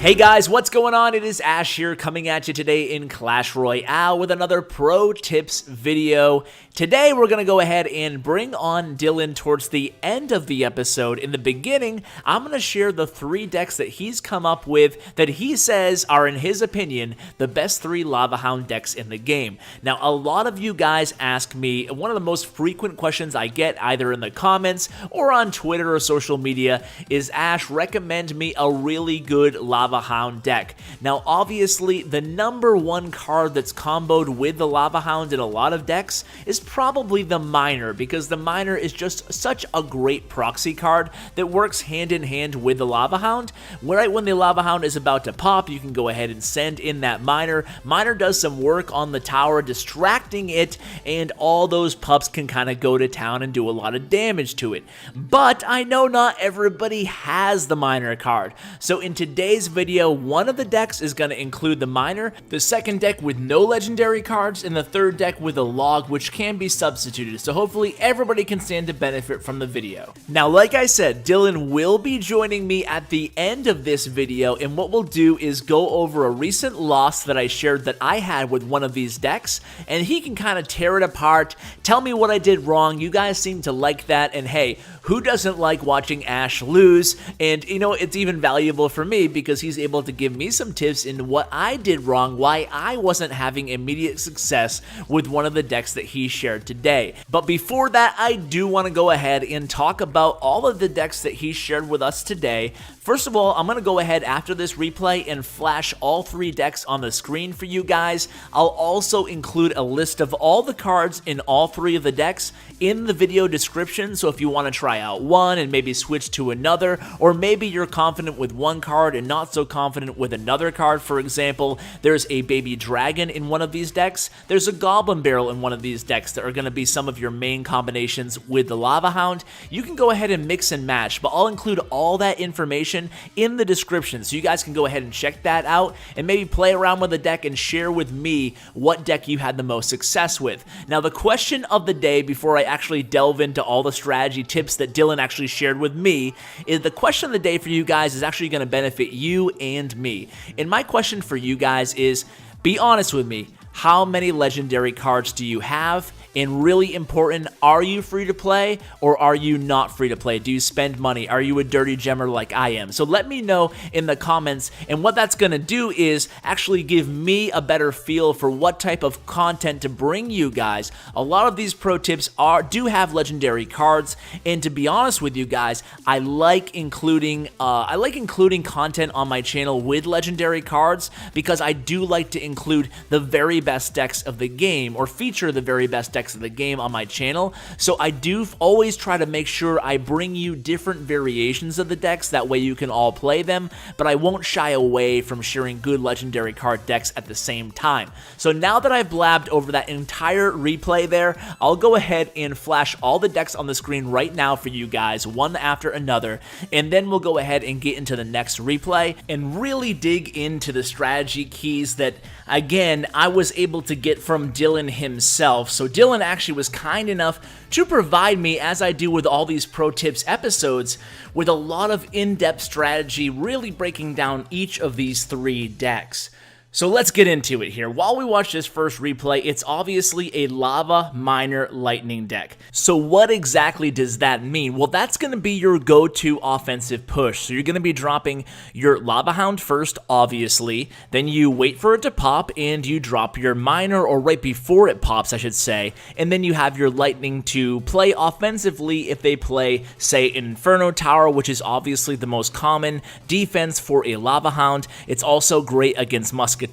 Hey guys, what's going on? It is Ash here coming at you today in Clash Royale with another pro tips video. Today we're going to go ahead and bring on Dylan towards the end of the episode. In the beginning, I'm going to share the 3 decks that he's come up with that he says are, in his opinion, the best 3 Lava Hound decks in the game. Now, a lot of you guys ask me, one of the most frequent questions I get either in the comments or on Twitter or social media is, Ash, recommend me a really good Lava Hound deck. Now, obviously, the #1 card that's comboed with the Lava Hound in a lot of decks is probably the Miner, because the Miner is just such a great proxy card that works hand in hand with the Lava Hound. Right when the Lava Hound is about to pop, you can go ahead and send in that Miner. Miner does some work on the tower, distracting it, and all those pups can kind of go to town and do a lot of damage to it. But I know not everybody has the Miner card, so in today's video, one of the decks is going to include the Miner, the second deck with no legendary cards, and the third deck with a log, which can be substituted, so hopefully everybody can stand to benefit from the video. Now, like I said, Dylan will be joining me at the end of this video, and what we'll do is go over a recent loss that I shared that I had with one of these decks, and he can kind of tear it apart, tell me what I did wrong. You guys seem to like that, and hey, who doesn't like watching Ash lose? And you know, it's even valuable for me because he's able to give me some tips in what I did wrong, why I wasn't having immediate success with one of the decks that he shared today. But before that, I do want to go ahead and talk about all of the decks that he shared with us today. First of all, I'm going to go ahead after this replay and flash all 3 decks on the screen for you guys. I'll also include a list of all the cards in all 3 of the decks in the video description, so if you want to try out one and maybe switch to another, or maybe you're confident with one card and not so confident with another card. For example, there's a baby dragon in one of these decks, there's a goblin barrel in one of these decks that are going to be some of your main combinations with the Lava Hound. You can go ahead and mix and match, but I'll include all that information in the description, so you guys can go ahead and check that out and maybe play around with the deck and share with me what deck you had the most success with. Now, the question of the day, before I actually delve into all the strategy tips that Dylan actually shared with me, is the question of the day for you guys is actually going to benefit you and me. And my question for you guys is, be honest with me, how many legendary cards do you have? And really important, are you free to play or are you not free to play? Do you spend money? Are you a dirty gemmer like I am? So let me know in the comments, and what that's going to do is actually give me a better feel for what type of content to bring you guys. A lot of these pro tips do have legendary cards, and to be honest with you guys, I like including content on my channel with legendary cards because I do like to include the very best decks of the game, or feature the very best decks of the game on my channel. So I do always try to make sure I bring you different variations of the decks, that way you can all play them, but I won't shy away from sharing good legendary card decks at the same time. So now that I've blabbed over that entire replay there, I'll go ahead and flash all the decks on the screen right now for you guys, one after another, and then we'll go ahead and get into the next replay and really dig into the strategy keys that, again, I was able to get from Dylan himself. So Dylan actually was kind enough to provide me, as I do with all these pro tips episodes, with a lot of in-depth strategy, really breaking down each of these 3 decks. So let's get into it here. While we watch this first replay, it's obviously a Lava Miner Lightning deck. So what exactly does that mean? Well, that's going to be your go-to offensive push. So you're going to be dropping your Lava Hound first, obviously. Then you wait for it to pop, and you drop your Miner, or right before it pops, I should say. And then you have your Lightning to play offensively if they play, say, an Inferno Tower, which is obviously the most common defense for a Lava Hound. It's also great against Musketeers.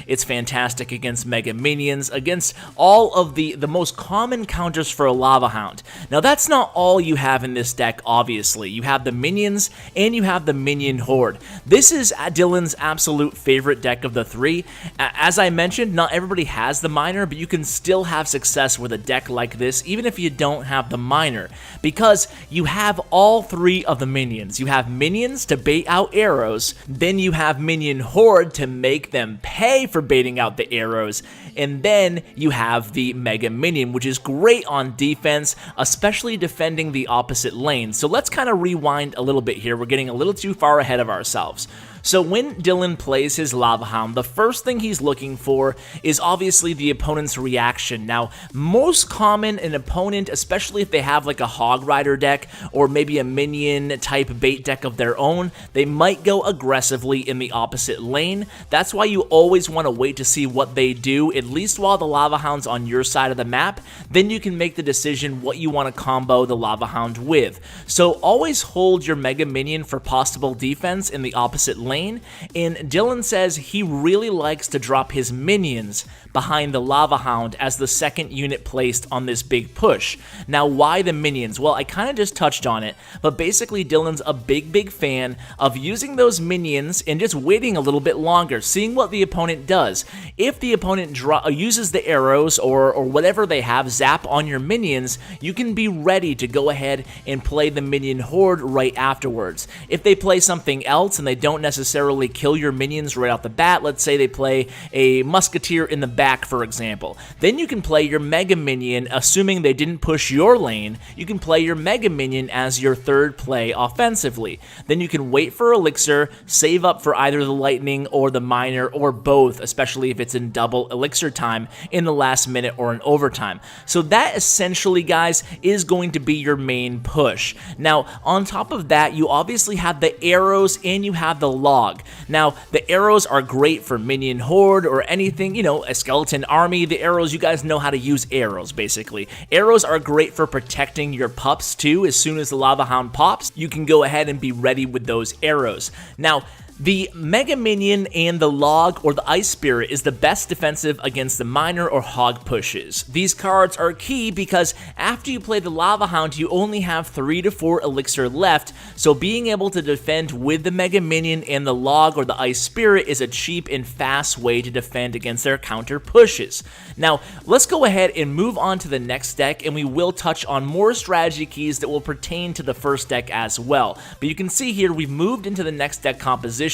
It's fantastic against Mega Minions, against all of the most common counters for a Lava Hound. Now, that's not all you have in this deck, obviously. You have the Minions, and you have the Minion Horde. This is Dylan's absolute favorite deck of the 3. As I mentioned, not everybody has the Miner, but you can still have success with a deck like this, even if you don't have the Miner, because you have all 3 of the Minions. You have Minions to bait out arrows, then you have Minion Horde to make them pay for baiting out the arrows, and then you have the Mega Minion, which is great on defense, especially defending the opposite lane. So let's kind of rewind a little bit here. We're getting a little too far ahead of ourselves. So when Dylan plays his Lava Hound, the first thing he's looking for is obviously the opponent's reaction. Now, most common, an opponent, especially if they have like a Hog Rider deck or maybe a Minion type bait deck of their own, they might go aggressively in the opposite lane. That's why you always want to wait to see what they do, at least while the Lava Hound's on your side of the map. Then you can make the decision what you want to combo the Lava Hound with. So always hold your Mega Minion for possible defense in the opposite lane. And Dylan says he really likes to drop his minions behind the Lava Hound as the second unit placed on this big push. Now, why the minions? Well, I kind of just touched on it, but basically Dylan's a big fan of using those minions and just waiting a little bit longer, seeing what the opponent does. If the opponent uses the arrows or whatever they have zap on your minions, you can be ready to go ahead and play the minion horde right afterwards. If they play something else and they don't necessarily kill your minions right off the bat, let's say they play a musketeer in the back, for example, then you can play your Mega Minion, assuming they didn't push your lane. You can play your Mega Minion as your third play offensively. Then you can wait for Elixir, save up for either the Lightning or the Miner or both, especially if it's in double Elixir time in the last minute or in overtime. So that essentially, guys, is going to be your main push. Now, on top of that, you obviously have the arrows and you have the log. Now, the arrows are great for Minion Horde or anything, you know, a skeleton army. The arrows, you guys know how to use arrows, basically. Arrows are great for protecting your pups, too. As soon as the Lava Hound pops, you can go ahead and be ready with those arrows. Now, the Mega Minion and the Log or the Ice Spirit is the best defensive against the Miner or Hog pushes. These cards are key because after you play the Lava Hound, you only have 3 to 4 Elixir left, so being able to defend with the Mega Minion and the Log or the Ice Spirit is a cheap and fast way to defend against their counter pushes. Now, let's go ahead and move on to the next deck, and we will touch on more strategy keys that will pertain to the first deck as well. But you can see here, we've moved into the next deck composition,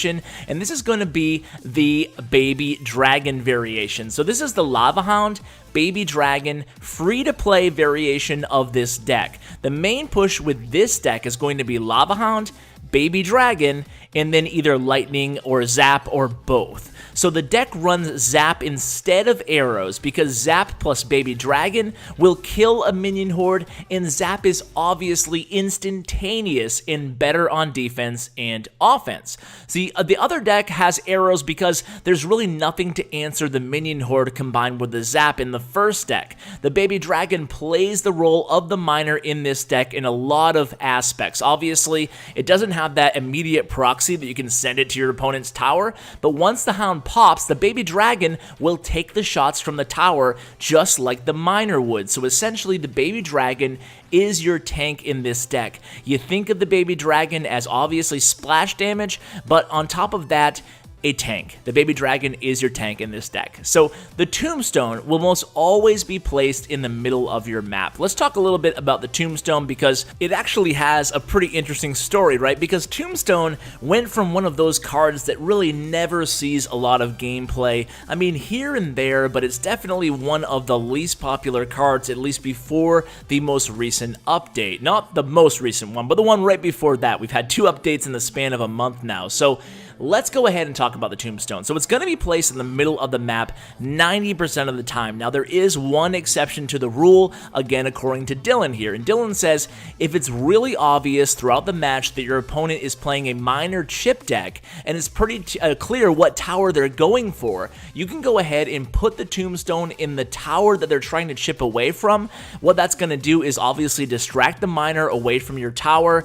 and this is going to be the Baby Dragon variation. So this is the Lava Hound, Baby Dragon, free-to-play variation of this deck. The main push with this deck is going to be Lava Hound, Baby Dragon, and then either Lightning or Zap or both. So the deck runs Zap instead of arrows because Zap plus Baby Dragon will kill a Minion Horde, and Zap is obviously instantaneous and better on defense and offense. See, the other deck has arrows because there's really nothing to answer the Minion Horde combined with the Zap in the first deck. The Baby Dragon plays the role of the Miner in this deck in a lot of aspects. Obviously, it doesn't have that immediate proxy that you can send it to your opponent's tower, but once the Hound pops, the Baby Dragon will take the shots from the tower just like the Miner would. So essentially, the Baby Dragon is your tank in this deck. You think of the Baby Dragon as obviously splash damage, but on top of that, a tank. The Baby Dragon is your tank in this deck. So the Tombstone will most always be placed in the middle of your map. Let's talk a little bit about the Tombstone because it actually has a pretty interesting story, right? Because Tombstone went from one of those cards that really never sees a lot of gameplay. I mean, here and there, but it's definitely one of the least popular cards, at least before the most recent update. Not the most recent one, but the one right before that. We've had 2 updates in the span of a month now. So let's go ahead and talk about the Tombstone. So it's going to be placed in the middle of the map 90% of the time. Now, there is one exception to the rule, again, according to Dylan here. And Dylan says, if it's really obvious throughout the match that your opponent is playing a Miner chip deck, and it's pretty clear what tower they're going for, you can go ahead and put the Tombstone in the tower that they're trying to chip away from. What that's going to do is obviously distract the Miner away from your tower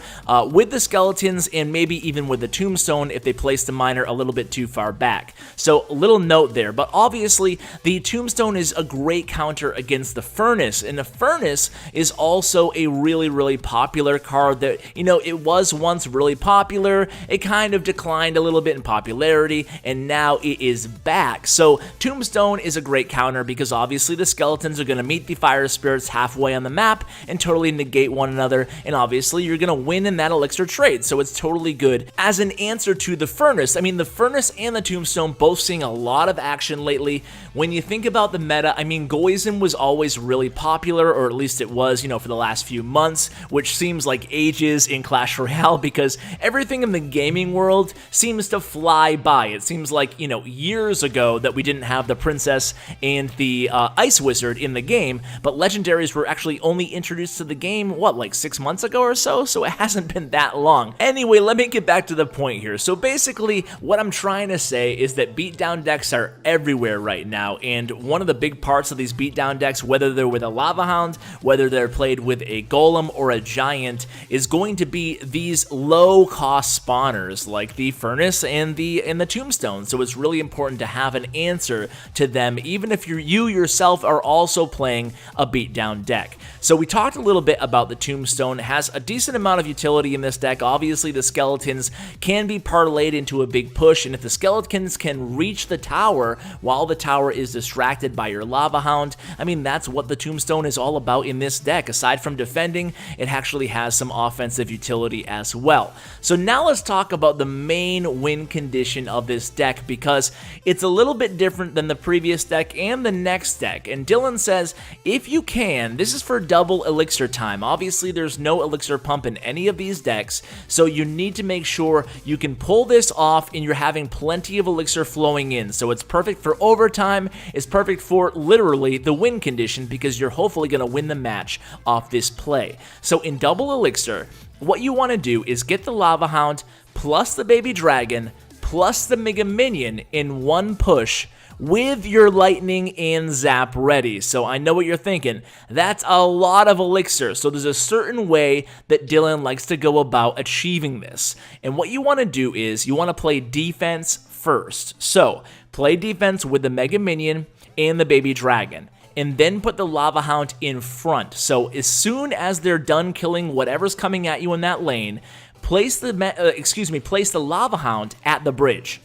with the skeletons, and maybe even with the Tombstone if they place the Miner a little bit too far back. So a little note there, but obviously the Tombstone is a great counter against the Furnace, and the Furnace is also a really popular card that, you know, it was once really popular, it kind of declined a little bit in popularity, and now it is back. So Tombstone is a great counter because obviously the skeletons are going to meet the Fire Spirits halfway on the map and totally negate one another, and obviously you're going to win in that Elixir trade, so it's totally good as an answer to the Furnace. Furnace, I mean, the Furnace and the Tombstone both seeing a lot of action lately. When you think about the meta, I mean, Goism was always really popular, or at least it was, for the last few months, which seems like ages in Clash Royale because everything in the gaming world seems to fly by. It seems like, years ago that we didn't have the Princess and the Ice Wizard in the game, but Legendaries were actually only introduced to the game, like 6 months ago or so? So it hasn't been that long. Anyway, let me get back to the point here. So basically, what I'm trying to say is that beatdown decks are everywhere right now, and one of the big parts of these beatdown decks, whether they're with a Lava Hound, whether they're played with a Golem or a Giant, is going to be these low-cost spawners like the Furnace and the Tombstone. So it's really important to have an answer to them, even if you yourself are also playing a beatdown deck. So we talked a little bit about the Tombstone. It has a decent amount of utility in this deck. Obviously, the skeletons can be parlayed into a big push, and if the skeletons can reach the tower while the tower is distracted by your Lava Hound, I mean, that's what the Tombstone is all about in this deck. Aside from defending, it actually has some offensive utility as well. So now let's talk about the main win condition of this deck, because it's a little bit different than the previous deck and the next deck. And Dylan says, if you can, this is for double elixir time. Obviously, there's no elixir pump in any of these decks, so you need to make sure you can pull this off and you're having plenty of elixir flowing in. So it's perfect for overtime. It's perfect for literally the win condition, because you're hopefully going to win the match off this play. So in double elixir, what you want to do is get the Lava Hound plus the Baby Dragon plus the Mega Minion in one push with your lightning and zap ready. So I know what you're thinking. That's a lot of elixir. So there's a certain way that Dylan likes to go about achieving this. And what you want to do is you want to play defense first. So play defense with the Mega Minion and the Baby Dragon, and then put the Lava Hound in front. So as soon as they're done killing whatever's coming at you in that lane, place the Lava Hound at the bridge.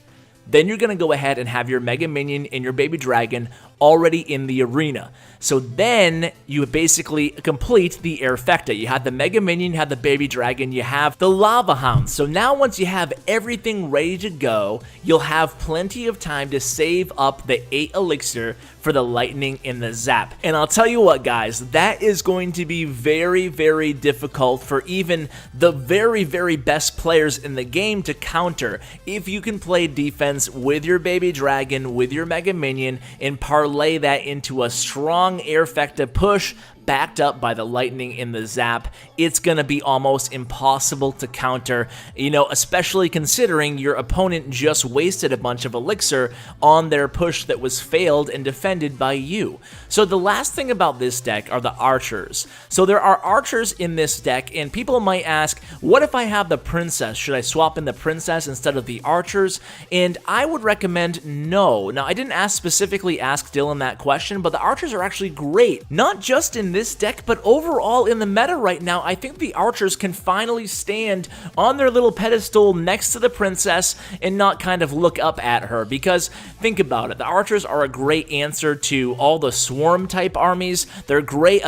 Then you're going to go ahead and have your Mega Minion and your Baby Dragon already in the arena. So then you basically complete the Airfecta. You have the Mega Minion, you have the Baby Dragon, you have the Lava Hound. So now once you have everything ready to go, you'll have plenty of time to save up the 8 elixir for the lightning and the zap. And I'll tell you what, guys, that is going to be very, very difficult for even the very, very best players in the game to counter if you can play defense with your Baby Dragon, with your Mega Minion, and parlay that into a strong Airfecta push backed up by the lightning and the zap. It's going to be almost impossible to counter, especially considering your opponent just wasted a bunch of elixir on their push that was failed and defended by you. So the last thing about this deck are the archers. So there are archers in this deck, and people might ask, what if I have the princess? Should I swap in the princess instead of the archers? And I would recommend no. Now, I didn't specifically ask Dylan that question, but the archers are actually great, not just in this deck, but overall in the meta right now. I think the archers can finally stand on their little pedestal next to the princess and not kind of look up at her, because think about it, the archers are a great answer to all the swarm type armies. They're a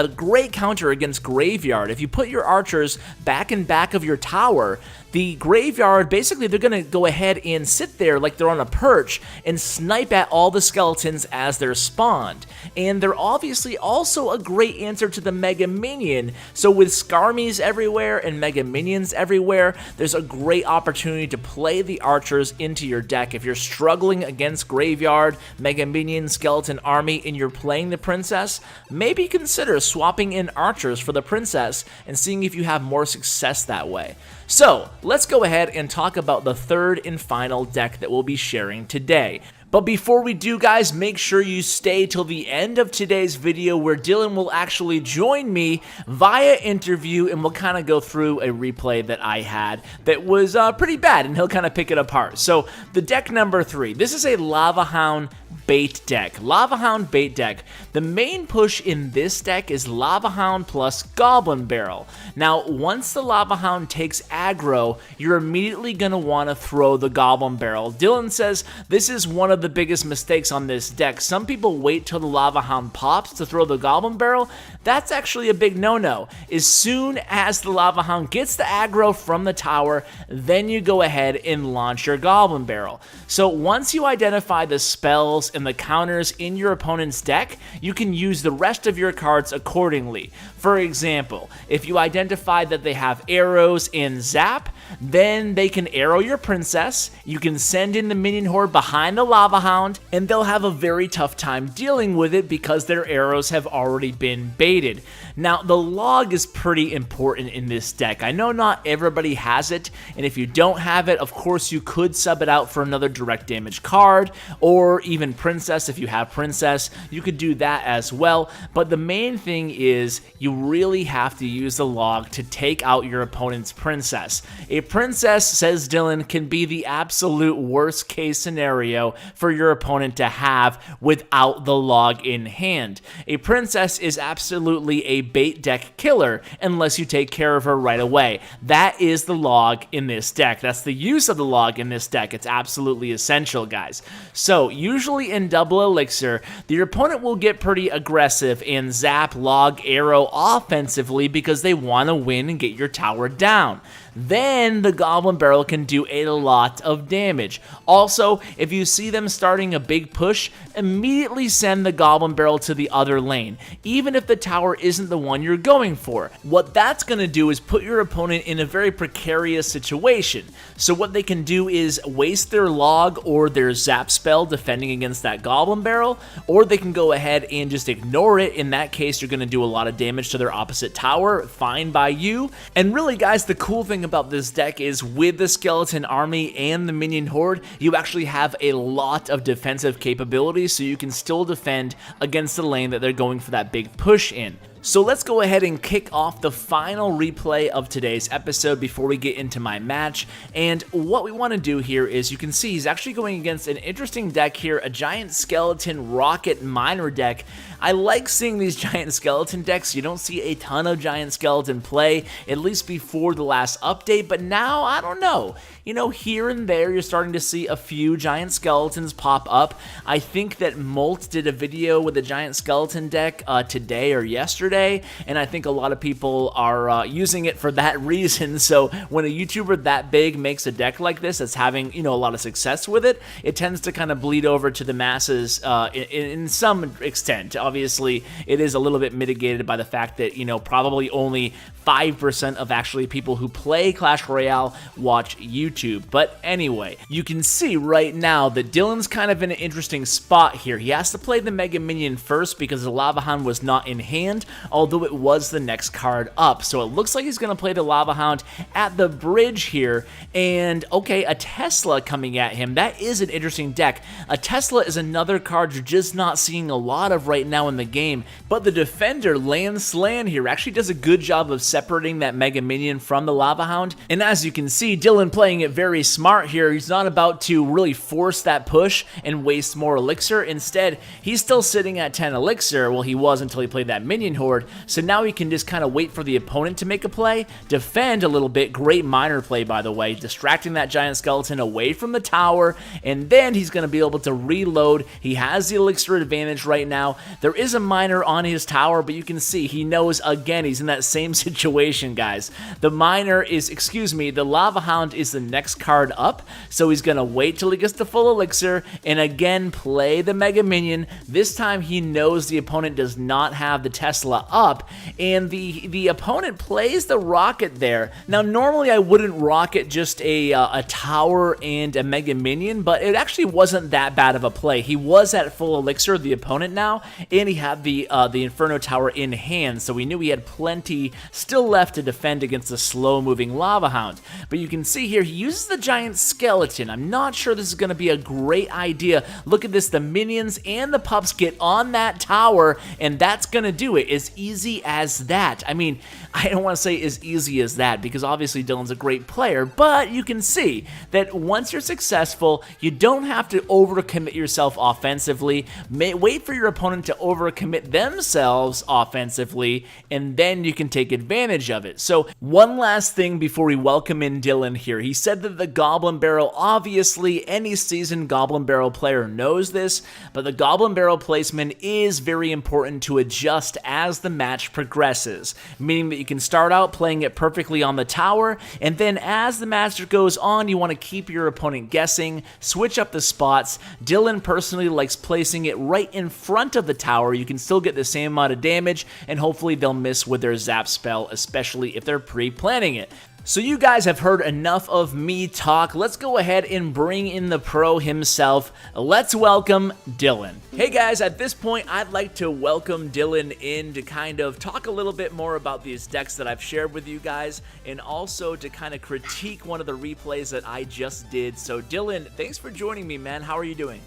great counter against graveyard. If you put your archers back in back of your tower, the graveyard, basically they're going to go ahead and sit there like they're on a perch and snipe at all the skeletons as they're spawned. And they're obviously also a great answer to the Mega Minion. So with Skarmies everywhere and Mega Minions everywhere, there's a great opportunity to play the archers into your deck. If you're struggling against graveyard, Mega Minion, skeleton army, and you're playing the princess, maybe consider swapping in archers for the princess and seeing if you have more success that way. So let's go ahead and talk about the third and final deck that we'll be sharing today. But before we do, guys, make sure you stay till the end of today's video, where Dylan will actually join me via interview, and we'll kind of go through a replay that I had that was pretty bad, and he'll kind of pick it apart. So the deck number 3, this is a Lava Hound bait deck. Lava Hound bait deck. The main push in this deck is Lava Hound plus Goblin Barrel. Now, once the Lava Hound takes aggro, you're immediately going to want to throw the Goblin Barrel. Dylan says this is one of the biggest mistakes on this deck. Some people wait till the Lava Hound pops to throw the Goblin Barrel. That's actually a big no-no. As soon as the Lava Hound gets the aggro from the tower, then you go ahead and launch your Goblin Barrel. So once you identify the spells and the counters in your opponent's deck, you can use the rest of your cards accordingly. For example, if you identify that they have arrows and zap, then they can arrow your princess, you can send in the minion horde behind the Lava Hound, and they'll have a very tough time dealing with it because their arrows have already been baited. Now, the log is pretty important in this deck. I know not everybody has it, and if you don't have it, of course you could sub it out for another direct damage card, or even princess. If you have princess, you could do that as well, but the main thing is you really have to use the log to take out your opponent's princess. A princess, says Dylan, can be the absolute worst case scenario for your opponent to have without the log in hand. A princess is absolutely a bait deck killer unless you take care of her right away. That is the log in this deck. That's the use of the log in this deck. It's absolutely essential, guys. So usually in double elixir, your opponent will get pretty aggressive and zap, log, arrow offensively because they want to win and get your tower down. Then the Goblin Barrel can do a lot of damage. Also, if you see them starting a big push, immediately send the Goblin Barrel to the other lane, even if the tower isn't the one you're going for. What that's going to do is put your opponent in a very precarious situation. So what they can do is waste their log or their zap spell defending against that Goblin Barrel, or they can go ahead and just ignore it. In that case, you're going to do a lot of damage to their opposite tower. Fine by you. And really, guys, the cool thing about this deck is with the skeleton army and the minion horde, you actually have a lot of defensive capabilities, so you can still defend against the lane that they're going for that big push in. So let's go ahead and kick off the final replay of today's episode before we get into my match. And what we want to do here is, you can see he's actually going against an interesting deck here, a giant skeleton rocket miner deck. I like seeing these giant skeleton decks. You don't see a ton of giant skeleton play, at least before the last update, but now, I don't know. You know, here and there, you're starting to see a few giant skeletons pop up. I think that Molt did a video with a giant skeleton deck today or yesterday, and I think a lot of people are using it for that reason. So when a YouTuber that big makes a deck like this that's having, you know, a lot of success with it, it tends to kind of bleed over to the masses in some extent. Obviously, it is a little bit mitigated by the fact that, you know, probably only 5% of actually people who play Clash Royale watch YouTube. But anyway, you can see right now that Dylan's kind of in an interesting spot here. He has to play the Mega Minion first because the Lava Hound was not in hand, although it was the next card up. So it looks like he's going to play the Lava Hound at the bridge here. And okay, a Tesla coming at him. That is an interesting deck. A Tesla is another card you're just not seeing a lot of right now in the game. But the defender, Slan here, actually does a good job of separating that Mega Minion from the Lava Hound. And as you can see, Dylan playing it very smart here. He's not about to really force that push and waste more elixir. Instead, he's still sitting at 10 elixir. Well, he was until he played that Minion Horde. So now he can just kind of wait for the opponent to make a play, defend a little bit. Great miner play, by the way, distracting that giant skeleton away from the tower, and then he's going to be able to reload. He has the elixir advantage right now. There is a miner on his tower, but you can see he knows, again, he's in that same situation, guys. The miner is, the Lava Hound is the next card up, so he's going to wait till he gets to full elixir and again play the Mega Minion. This time he knows the opponent does not have the Tesla up, and the opponent plays the rocket there. Now, normally I wouldn't rocket just a tower and a Mega Minion, but it actually wasn't that bad of a play. He was at full elixir, the opponent now, and he had the Inferno Tower in hand, so we knew he had plenty still left to defend against the slow-moving Lava Hound. But you can see here, he uses the giant skeleton. I'm not sure this is going to be a great idea. Look at this, the minions and the pups get on that tower, and that's going to do it. As as easy as that. I mean, I don't want to say as easy as that because obviously Dylan's a great player, but you can see that once you're successful, you don't have to overcommit yourself offensively. Wait for your opponent to overcommit themselves offensively, and then you can take advantage of it. So one last thing before we welcome in Dylan here. He said that the Goblin Barrel, obviously any seasoned Goblin Barrel player knows this, but the Goblin Barrel placement is very important to adjust as the match progresses, meaning that you can start out playing it perfectly on the tower, and then as the match goes on, you want to keep your opponent guessing, switch up the spots. Dylan personally likes placing it right in front of the tower. You can still get the same amount of damage, and hopefully they'll miss with their zap spell, especially if they're pre-planning it. So you guys have heard enough of me talk. Let's go ahead and bring in the pro himself. Let's welcome Dylan. Hey guys, at this point, I'd like to welcome Dylan in to kind of talk a little bit more about these decks that I've shared with you guys, and also to kind of critique one of the replays that I just did. So Dylan, thanks for joining me, man. How are you doing?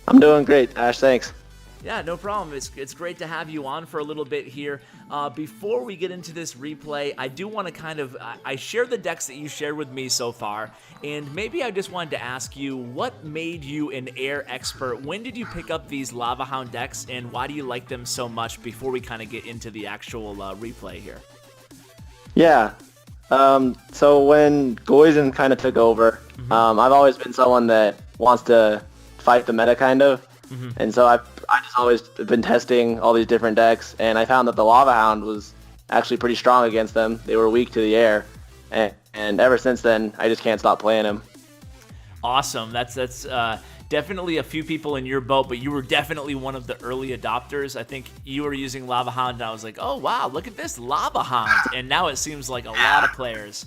I'm doing great, Ash. Thanks. Yeah, no problem. It's great to have you on for a little bit here. Before we get into this replay, I do want to kind of, I share the decks that you shared with me so far, and maybe I just wanted to ask you, what made you an air expert? When did you pick up these Lava Hound decks, and why do you like them so much before we kind of get into the actual replay here? Yeah. So when Goizen kind of took over, I've always been someone that wants to fight the meta kind of. And so I just always been testing all these different decks, and I found that the Lava Hound was actually pretty strong against them. They were weak to the air, and ever since then, I just can't stop playing them. Awesome. That's definitely a few people in your boat, but you were definitely one of the early adopters. I think you were using Lava Hound, and I was like, oh wow, look at this Lava Hound. And now it seems like a lot of players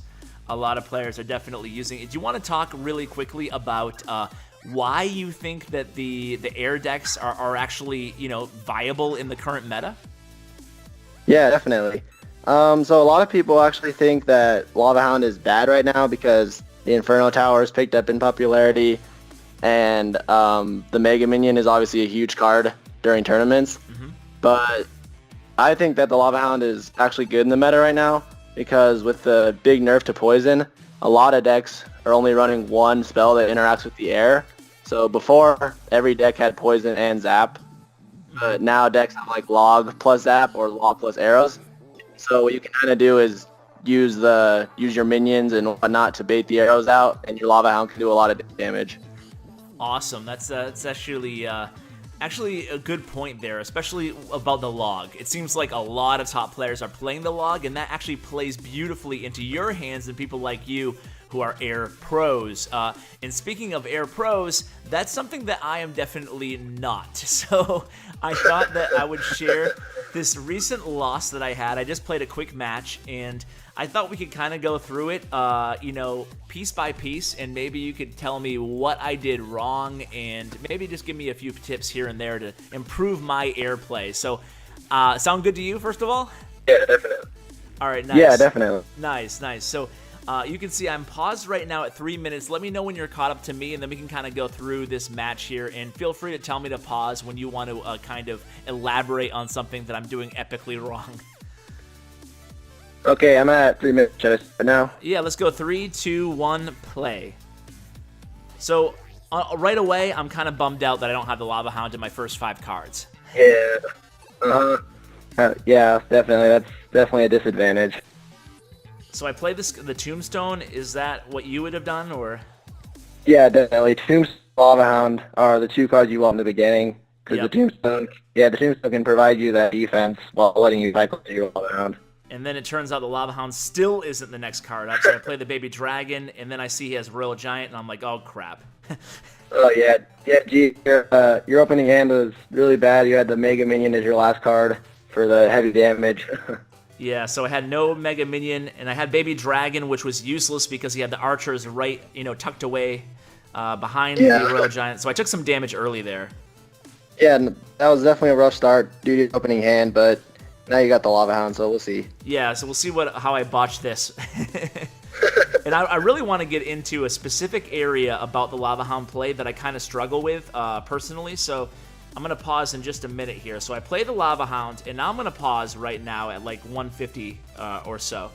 are definitely using it. Do you want to talk really quickly about why you think that the air decks are actually, you know, viable in the current meta? Yeah, definitely. So a lot of people actually think that Lava Hound is bad right now because the Inferno Tower is picked up in popularity, and the Mega Minion is obviously a huge card during tournaments. But I think that the Lava Hound is actually good in the meta right now because with the big nerf to poison, a lot of decks are only running one spell that interacts with the air. So before, every deck had poison and zap, but now decks have like log plus zap or log plus arrows. So what you can kind of do is use your minions and whatnot to bait the arrows out, and your Lava Hound can do a lot of damage. Awesome. That's actually a good point there, especially about the log. It seems like a lot of top players are playing the log, and that actually plays beautifully into your hands and people like you who are air pros. And speaking of air pros, that's something that I am definitely not. So I thought that I would share this recent loss that I had. I just played a quick match, and I thought we could kind of go through it, you know, piece by piece, and maybe you could tell me what I did wrong, and maybe just give me a few tips here and there to improve my airplay. So, sound good to you, first of all? Yeah, definitely. All right, nice. Yeah, definitely. Nice. So, you can see I'm paused right now at 3 minutes. Let me know when you're caught up to me, and then we can kind of go through this match here. And feel free to tell me to pause when you want to kind of elaborate on something that I'm doing epically wrong. Okay, I'm at 3 minutes. Should I start now? Yeah, let's go 3, 2, 1, play. So right away, I'm kind of bummed out that I don't have the Lava Hound in my first 5 cards. Yeah. Yeah, definitely. That's definitely a disadvantage. So I played the Tombstone. Is that what you would have done, or? Yeah, definitely. Tombstone and Lava Hound are the 2 cards you want in the beginning, because the Tombstone can provide you that defense while letting you cycle to your Lava Hound. And then it turns out the Lava Hound still isn't the next card up, so I play the Baby Dragon, and then I see he has Royal Giant, and I'm like, oh crap. Oh yeah, gee, your opening hand was really bad. You had the Mega Minion as your last card for the heavy damage. Yeah, so I had no Mega Minion, and I had Baby Dragon, which was useless because he had the archers right, you know, tucked away behind the Royal Giant. So I took some damage early there. Yeah, that was definitely a rough start due to the opening hand, but now you got the Lava Hound, so we'll see. Yeah, so we'll see how I botch this. And I really want to get into a specific area about the Lava Hound play that I kind of struggle with personally. So I'm going to pause in just a minute here. So I play the Lava Hound, and now I'm going to pause right now at like 150 or so.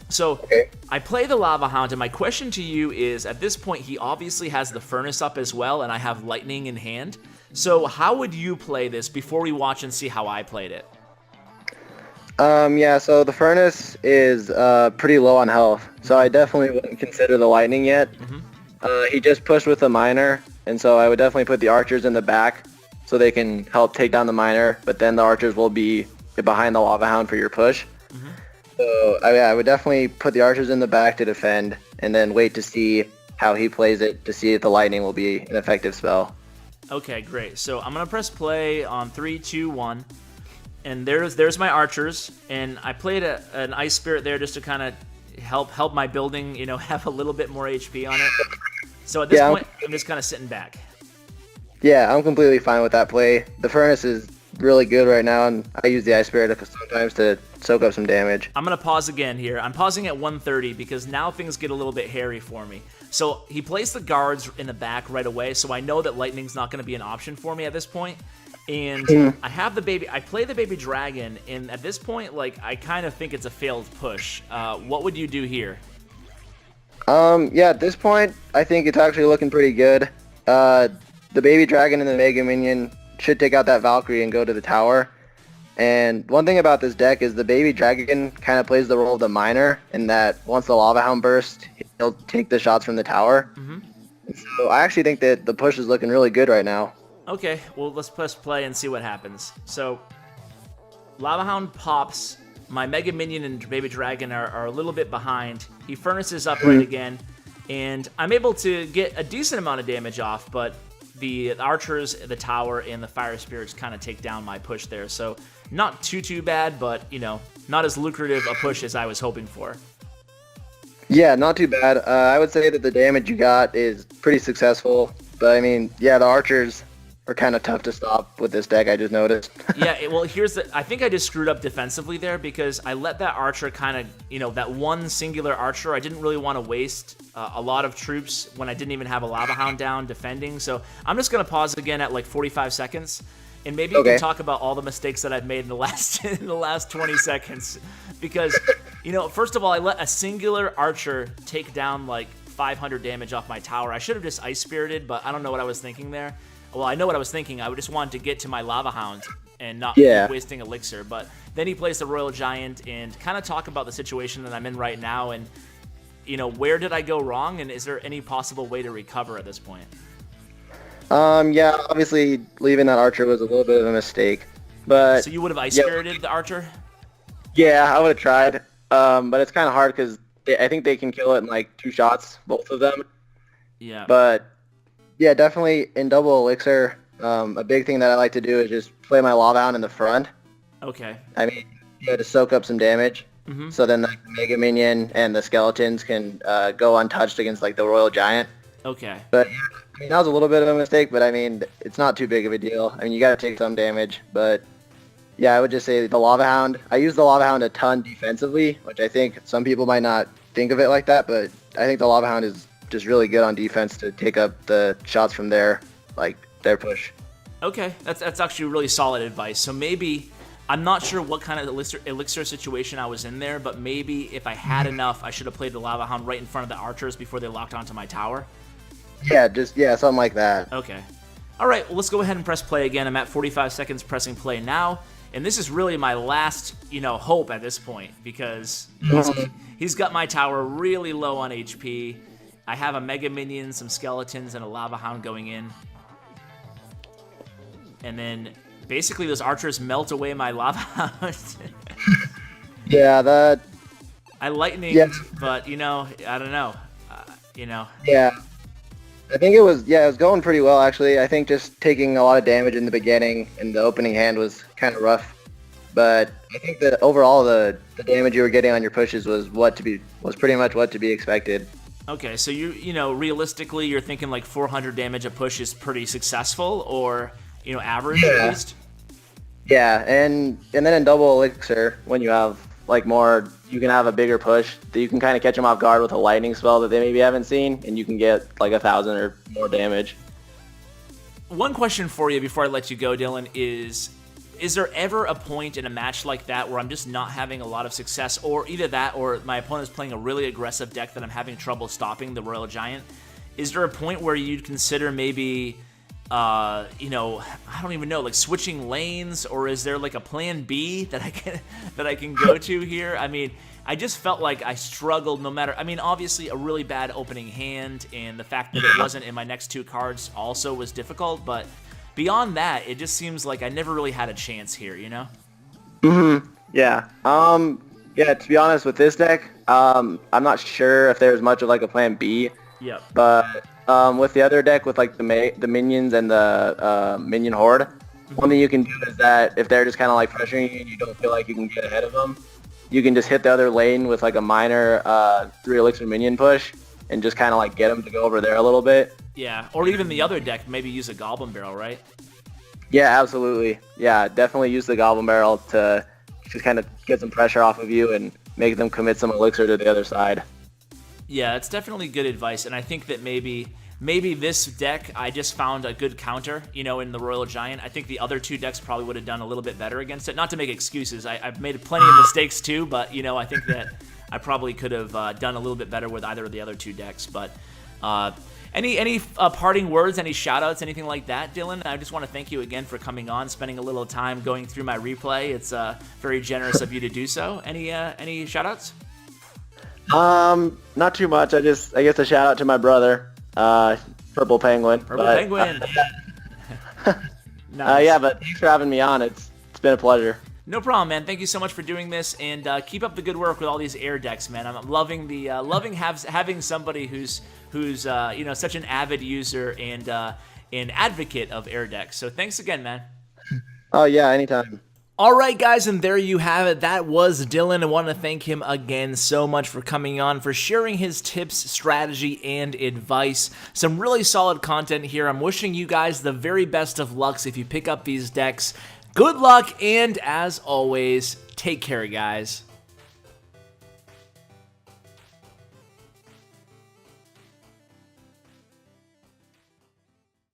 So Okay. I play the Lava Hound, and my question to you is, at this point, he obviously has the Furnace up as well, and I have Lightning in hand. So how would you play this before we watch and see how I played it? Yeah, so the Furnace is pretty low on health, so I definitely wouldn't consider the Lightning yet. He just pushed with the Miner, and so I would definitely put the Archers in the back so they can help take down the Miner, but then the Archers will be behind the Lava Hound for your push. So I would definitely put the Archers in the back to defend, and then wait to see how he plays it to see if the Lightning will be an effective spell. Okay, great. So I'm going to press play on 3, 2, 1. And there's my Archers, and I played an Ice Spirit there just to kind of help my building, you know, have a little bit more HP on it. So at this point, I'm just kind of sitting back. Yeah, I'm completely fine with that play. The Furnace is really good right now, and I use the Ice Spirit sometimes to soak up some damage. I'm going to pause again here. I'm pausing at 130 because now things get a little bit hairy for me. So he placed the guards in the back right away, so I know that Lightning's not going to be an option for me at this point. And I have the baby. I play the baby dragon, and at this point, like, I kind of think it's a failed push. What would you do here? Yeah, at this point, I think it's actually looking pretty good. The baby dragon and the Mega Minion should take out that Valkyrie and go to the tower. And one thing about this deck is the baby dragon kind of plays the role of the Miner, in that once the Lava Hound bursts, he'll take the shots from the tower. So I actually think that the push is looking really good right now. Okay, well, let's press play and see what happens. So, Lava Hound pops. My Mega Minion and Baby Dragon are a little bit behind. He furnaces up right again, and I'm able to get a decent amount of damage off, but the Archers, the Tower, and the Fire Spirits kind of take down my push there. So, not too bad, but, you know, not as lucrative a push as I was hoping for. Yeah, not too bad. I would say that the damage you got is pretty successful, but I mean, yeah, the Archers are kind of tough to stop with this deck, I just noticed. Yeah, well, I think I just screwed up defensively there because I let that Archer kind of, you know, that one singular Archer, I didn't really want to waste a lot of troops when I didn't even have a Lava Hound down defending. So I'm just going to pause again at like 45 seconds, and maybe we can talk about all the mistakes that I've made in the last 20 seconds. Because, you know, first of all, I let a singular Archer take down like 500 damage off my tower. I should have just Ice Spirited, but I don't know what I was thinking there. Well, I know what I was thinking. I just wanted to get to my Lava Hound and not keep wasting Elixir. But then he plays the Royal Giant, and kind of talk about the situation that I'm in right now, and, you know, where did I go wrong, and is there any possible way to recover at this point? Yeah, obviously leaving that Archer was a little bit of a mistake. But so you would have Ice Spirited the Archer? Yeah, I would have tried. But it's kind of hard because I think they can kill it in like 2 shots, both of them. Yeah. But yeah, definitely in double Elixir, a big thing that I like to do is just play my Lava Hound in the front. Okay. I mean, you know, to soak up some damage. So then the Mega Minion and the Skeletons can go untouched against like the Royal Giant. Okay. But I mean, that was a little bit of a mistake, but I mean, it's not too big of a deal. I mean, you got to take some damage, but yeah, I would just say the Lava Hound. I use the Lava Hound a ton defensively, which I think some people might not think of it like that, but I think the Lava Hound is just really good on defense to take up the shots from their push. Okay, that's actually really solid advice. So maybe, I'm not sure what kind of elixir situation I was in there, but maybe if I had enough, I should have played the Lava Hound right in front of the Archers before they locked onto my tower. Yeah, something like that. Okay. All right, well, let's go ahead and press play again. I'm at 45 seconds pressing play now, and this is really my last, you know, hope at this point, because he's got my tower really low on HP. I have a Mega Minion, some Skeletons, and a Lava Hound going in. And then basically those Archers melt away my Lava Hound. Yeah, that... I lightninged, but, you know, I don't know. You know. Yeah. I think it was going pretty well, actually. I think just taking a lot of damage in the beginning and the opening hand was kind of rough. But I think that overall the damage you were getting on your pushes was pretty much what to be expected. Okay, so you know, realistically, you're thinking like 400 damage a push is pretty successful, or, you know, average at least? Yeah, and then in double Elixir, when you have like more, you can have a bigger push that you can kind of catch them off guard with a lightning spell that they maybe haven't seen, and you can get like 1,000 or more damage. one question for you before I let you go, Dylan, is there ever a point in a match like that where I'm just not having a lot of success, or either that or my opponent's playing a really aggressive deck that I'm having trouble stopping the Royal Giant? Is there a point where you'd consider maybe, you know, I don't even know, like switching lanes, or is there like a plan B that I can go to here? I mean, I just felt like I struggled no matter. I mean, obviously a really bad opening hand, and the fact that it wasn't in my next 2 cards also was difficult, but beyond that, it just seems like I never really had a chance here, you know? Yeah. Yeah, to be honest with this deck, I'm not sure if there's much of like a plan B. Yep. But with the other deck, with like the minions and the minion horde, one thing you can do is that if they're just kind of like pressuring you and you don't feel like you can get ahead of them, you can just hit the other lane with like a minor 3 elixir minion push and just kind of like get them to go over there a little bit. Yeah, or even the other deck, maybe use a Goblin Barrel, right? Yeah, absolutely. Yeah, definitely use the Goblin Barrel to just kind of get some pressure off of you and make them commit some elixir to the other side. Yeah, it's definitely good advice, and I think that maybe this deck, I just found a good counter, you know, in the Royal Giant. I think the other 2 decks probably would have done a little bit better against it. Not to make excuses, I've made plenty of mistakes too, but, you know, I think that I probably could have done a little bit better with either of the other 2 decks. But any parting words, any shout-outs, anything like that, Dylan? I just want to thank you again for coming on, spending a little time going through my replay. It's very generous of you to do so. Any shout-outs? Not too much. I guess a shout out to my brother, Purple Penguin. Penguin. Nice. Yeah, but thanks for having me on. It's been a pleasure. No problem, man. Thank you so much for doing this, and keep up the good work with all these air decks, man. I'm loving the having somebody who's you know, such an avid user and an advocate of air decks. So thanks again, man. Oh yeah, anytime. All right, guys, and there you have it. That was Dylan. I want to thank him again so much for coming on, for sharing his tips, strategy, and advice. Some really solid content here. I'm wishing you guys the very best of lucks if you pick up these decks. Good luck, and as always, take care, guys.